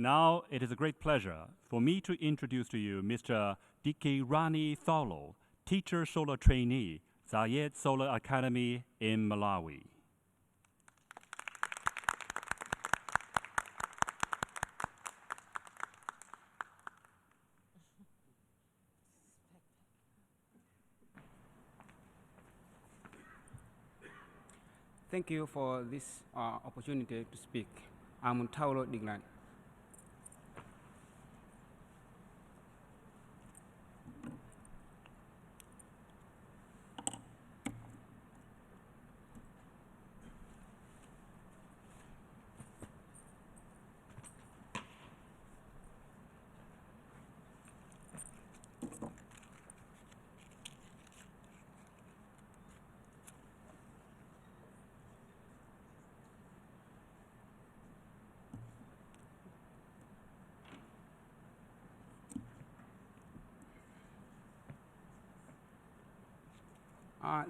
Now it is a great pleasure for me to introduce to you Mr. Dikirani, teacher solar trainee, Zayed Solar Academy in Malawi. Thank you for this opportunity to speak. I'm Dirkirani.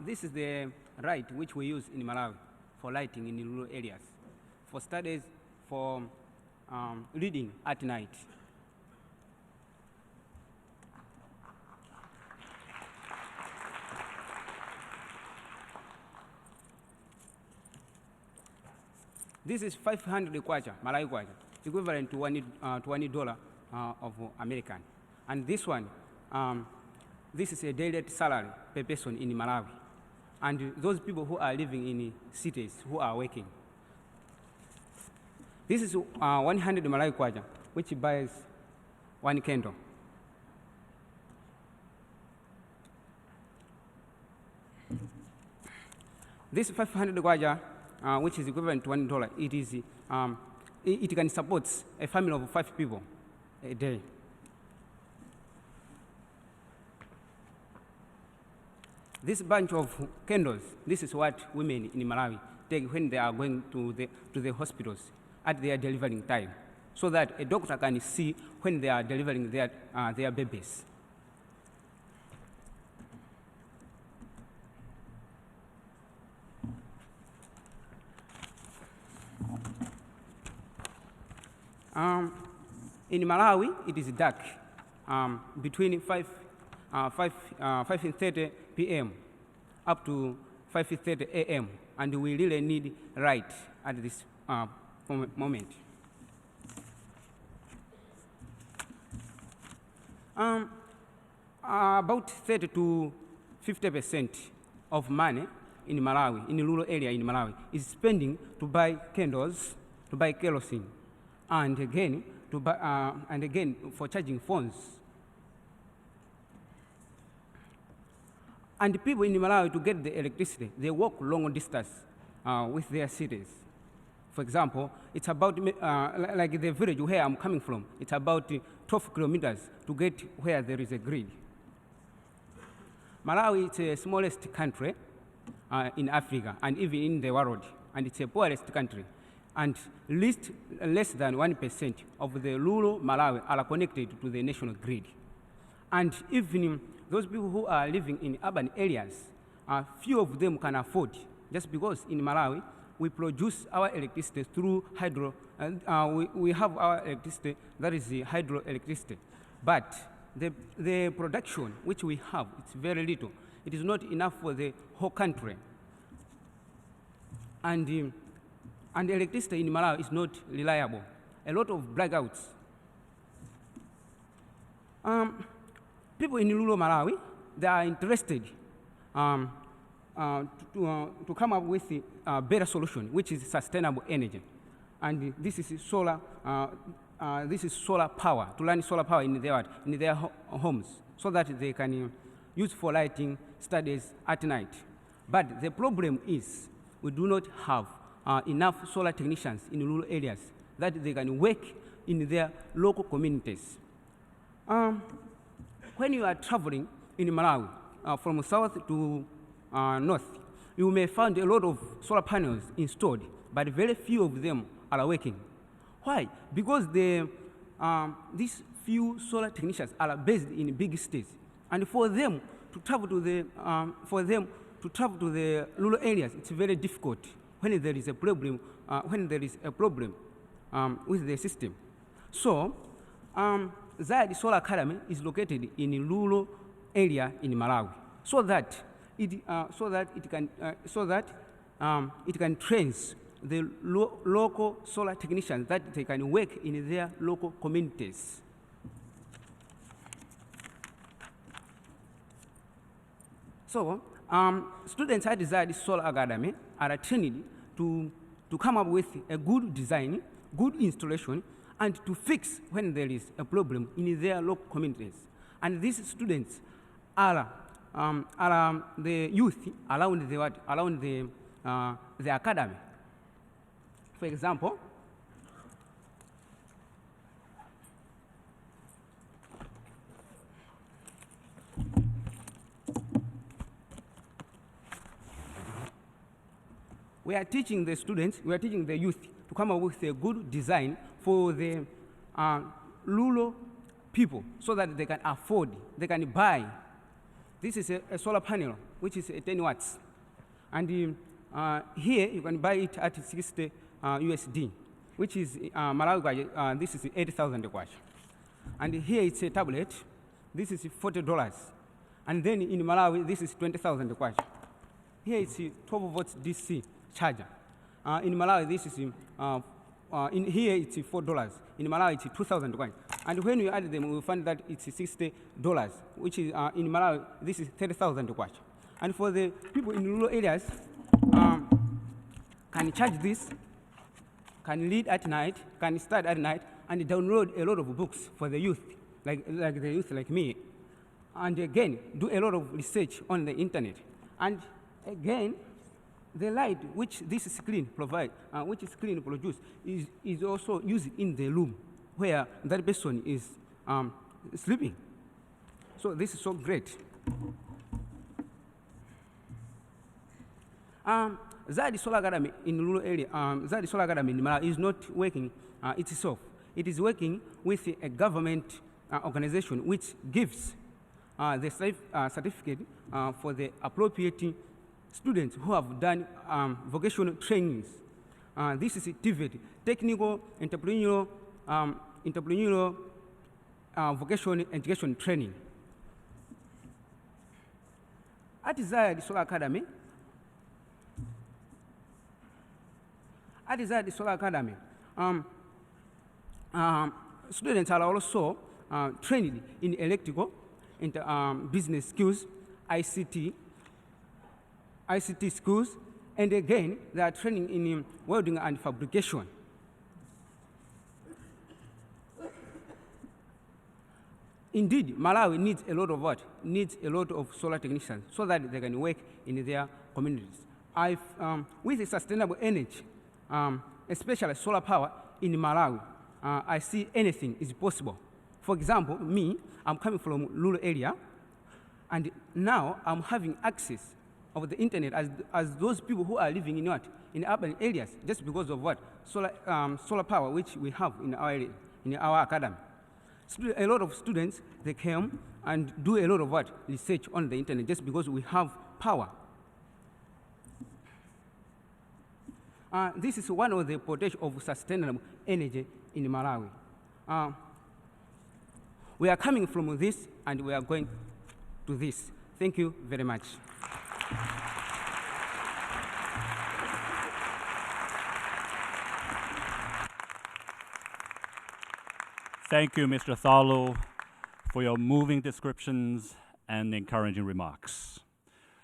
This is the light which we use in Malawi for lighting in rural areas, for studies, for reading at night. This is 500 kwacha, Malawi kwacha, equivalent to $1 of American. And this one, this is a daily salary per person in Malawi. And those people who are living in cities, who are working. This is 100 Malawi kwacha, which buys 1 candle. This 500 kwacha, which is equivalent to $1, it can support a family of 5 people a day. This bunch of candles, this is what women in Malawi take when they are going to the hospitals at their delivering time, so that a doctor can see when they are delivering their babies. In Malawi, it is dark between 5:30 p.m. up to 5:30 a.m. and we really need light at this moment. About 30 to 50% of money in Malawi, in the rural area in Malawi, is spending to buy candles, to buy kerosene, and again for charging phones. And people in Malawi, to get the electricity, they walk long distance with their cities. For example, it's about, like the village where I'm coming from, it's about 12 kilometers to get where there is a grid. Malawi is the smallest country in Africa and even in the world, and it's the poorest country. And less than 1% of the rural Malawi are connected to the national grid. And even those people who are living in urban areas, few of them can afford, just because in Malawi, we produce our electricity through hydro, we have our electricity, that is the hydroelectricity. But the production which we have, it's very little. It is not enough for the whole country. And the electricity in Malawi is not reliable. A lot of blackouts. People in rural Malawi, they are interested to come up with a better solution, which is sustainable energy. And this is solar power, to learn solar power in their homes, so that they can use for lighting studies at night. But the problem is we do not have enough solar technicians in rural areas that they can work in their local communities. When you are traveling in Malawi from south to north, you may find a lot of solar panels installed, but very few of them are working. Why? Because these few solar technicians are based in big cities, and for them to travel to the rural areas, it's very difficult when there is a problem with the system. So, Zayed Solar Academy is located in a rural area in Malawi, so that it can train the local solar technicians that they can work in their local communities. So, students at Zayed Solar Academy are trained to come up with a good design, good installation, and to fix when there is a problem in their local communities. And these students are the youth around the academy. For example, we are teaching the students, we are teaching the youth to come up with a good design for the rural people so that they can afford, they can buy. This is a solar panel, which is 10 watts. And here you can buy it at 60 USD, which is Malawi, this is 80,000 kwacha. And here it's a tablet, this is $40. And then in Malawi, this is 20,000 kwacha. Here it's a 12 volts DC charger. In Malawi, this is in here it's $4. In Malawi, it's 2,000 kwacha. And when we add them, we find that it's $60, which is in Malawi, this is 30,000 kwacha. And for the people in rural areas, can charge this, can read at night, can study at night, and download a lot of books for the youth, like the youth like me. And again, do a lot of research on the internet. And again, the light which this screen provides, which screen produces, is also used in the room where that person is sleeping. So this is so great. Zayed Solar Academy in rural area, Zayed Solar Academy in Malawi is not working itself. It is working with a government organization which gives the certificate for the appropriate students who have done vocational trainings. This is TVET, Technical Entrepreneurial Vocational Education Training. At Zayed Solar Academy, students are also trained in electrical, business skills, ICT skills, and again, they are training in welding and fabrication. Indeed, Malawi needs a lot of what? Needs a lot of solar technicians so that they can work in their communities. With sustainable energy, especially solar power in Malawi, I see anything is possible. For example, me, I'm coming from rural area, and now I'm having access of the internet as those people who are living in what? In urban areas, just because of what? Solar power, which we have in our area, in our academy. A lot of students, they come and do a lot of what? Research on the internet, just because we have power. This is one of the potential of sustainable energy in Malawi. We are coming from this, and we are going to this. Thank you very much. Thank you, Mr. Thalo, for your moving descriptions and encouraging remarks.